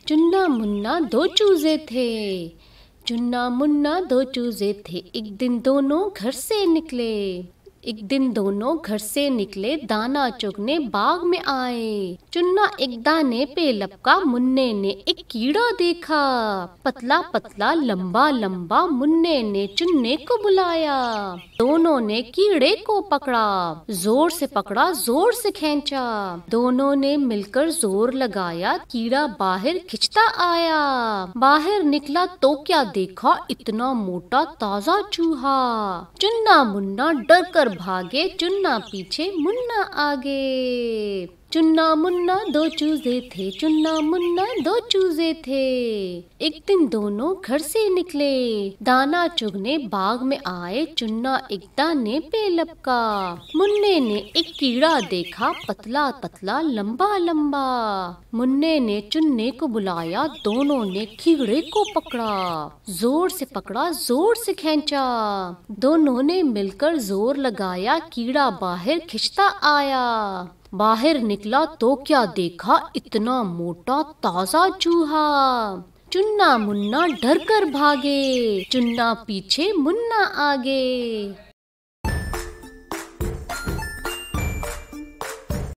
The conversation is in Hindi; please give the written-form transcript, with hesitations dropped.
चुन्ना मुन्ना दो चूजे थे। चुन्ना मुन्ना दो चूजे थे, एक दिन दोनों घर से निकले। एक दिन दोनों घर से निकले, दाना चुगने बाग में आए। चुन्ना एक दाने पे लपका, मुन्ने ने एक कीड़ा देखा। पतला पतला लंबा लंबा, मुन्ने ने चुन्ने को बुलाया। दोनों ने कीड़े को पकड़ा, जोर से पकड़ा जोर से खींचा। दोनों ने मिलकर जोर लगाया, कीड़ा बाहर खिंचता आया। बाहर निकला तो क्या देखा, इतना मोटा ताजा चूहा। चुन्ना मुन्ना डर कर भागे, चुन्ना पीछे मुन्ना आगे। चुन्ना मुन्ना दो चूजे थे, चुन्ना मुन्ना दो चूजे थे। एक दिन दोनों घर से निकले, दाना चुगने बाग में आए। चुन्ना एक दाने पे लपका, मुन्ने ने एक कीड़ा देखा, पतला पतला लंबा लंबा। मुन्ने ने चुन्ने को बुलाया, दोनों ने कीड़े को पकड़ा, जोर से पकड़ा जोर से खींचा। दोनों ने मिलकर जोर लगाया, कीड़ा बाहर खिंचता आया। बाहर निकला तो क्या देखा, इतना मोटा ताजा चूहा। चुन्ना मुन्ना डर कर भागे, चुन्ना पीछे मुन्ना आगे।